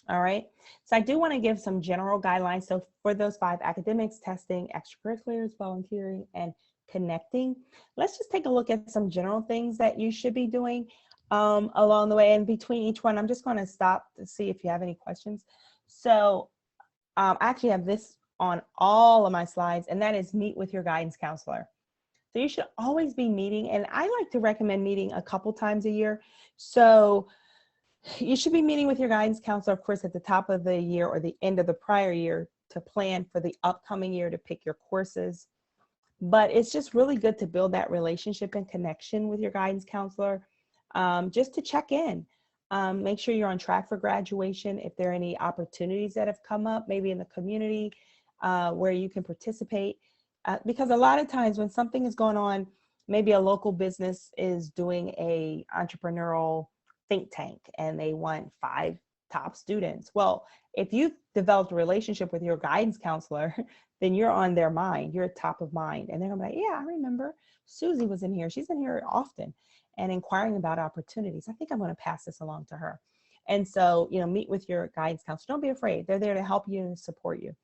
All right. So I do want to give some general guidelines. So for those 5: academics, testing, extracurriculars, volunteering, and connecting, let's just take a look at some general things that you should be doing along the way. And between each one, I'm just going to stop to see if you have any questions. So I actually have this on all of my slides, and that is meet with your guidance counselor. So you should always be meeting, and I like to recommend meeting a couple times a year. So you should be meeting with your guidance counselor, of course, at the top of the year or the end of the prior year to plan for the upcoming year, to pick your courses. But it's just really good to build that relationship and connection with your guidance counselor, just to check in. Make sure you're on track for graduation. If there are any opportunities that have come up, maybe in the community where you can participate. Because a lot of times when something is going on, maybe a local business is doing a entrepreneurial think tank and they want 5 top students. Well, if you've developed a relationship with your guidance counselor, then you're on their mind, you're top of mind. And they're gonna be like, yeah, I remember Susie was in here. She's in here often and inquiring about opportunities. I think I'm gonna pass this along to her. And so, meet with your guidance counselor. Don't be afraid. They're there to help you and support you.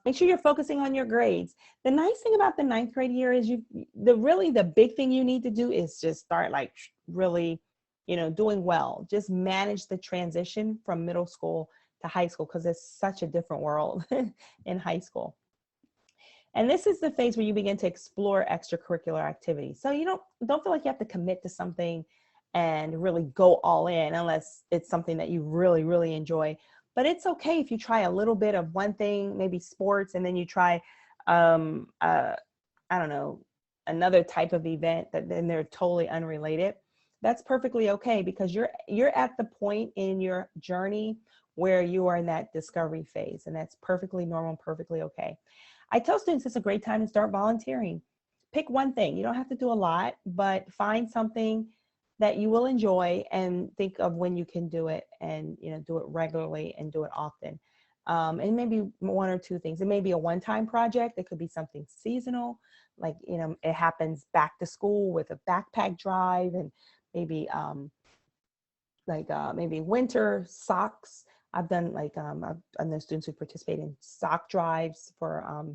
Make sure you're focusing on your grades. The nice thing about the 9th grade year is the big thing you need to do is just start like really, doing well. Just manage the transition from middle school to high school, because it's such a different world in high school. And this is the phase where you begin to explore extracurricular activities. So you don't feel like you have to commit to something and really go all in unless it's something that you really, really enjoy. But it's okay if you try a little bit of one thing, maybe sports, and then you try, I don't know, another type of event that then they're totally unrelated. That's perfectly okay, because you're at the point in your journey where you are in that discovery phase, and that's perfectly normal, perfectly okay. I tell students it's a great time to start volunteering. Pick one thing. You don't have to do a lot, but find something that you will enjoy and think of when you can do it, and do it regularly and do it often. And maybe 1 or 2 things. It may be a one-time project. It could be something seasonal, like it happens back to school with a backpack drive, and maybe maybe winter socks. I've done I've known students who participate in sock drives for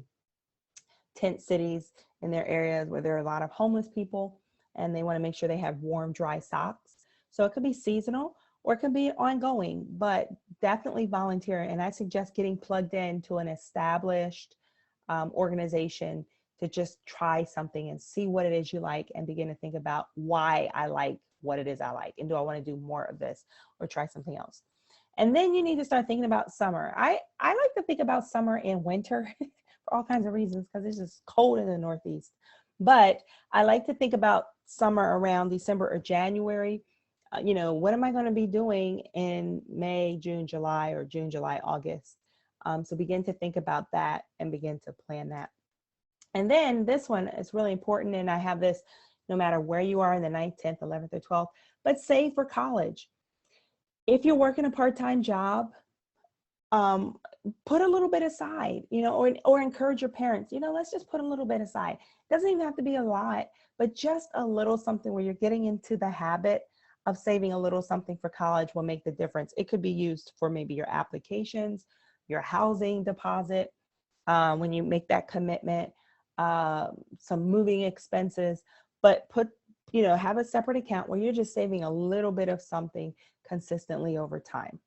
tent cities in their areas where there are a lot of homeless people, and they want to make sure they have warm, dry socks. So it could be seasonal or it could be ongoing, but definitely volunteer. And I suggest getting plugged into an established organization to just try something and see what it is you like, and begin to think about why I like what it is I like, and do I want to do more of this or try something else. And then you need to start thinking about summer. I like to think about summer and winter for all kinds of reasons, because it's just cold in the Northeast. But I like to think about summer around December or January. What am I going to be doing in May, June, July, or June, July, August? So begin to think about that and begin to plan that. And then this one is really important, and I have this no matter where you are in the 9th, 10th, 11th, or 12th, but save for college. If you're working a part-time job, put a little bit aside, or encourage your parents, let's just put a little bit aside. It doesn't even have to be a lot, but just a little something where you're getting into the habit of saving a little something for college will make the difference. It could be used for maybe your applications, your housing deposit, when you make that commitment, some moving expenses, but have a separate account where you're just saving a little bit of something consistently over time.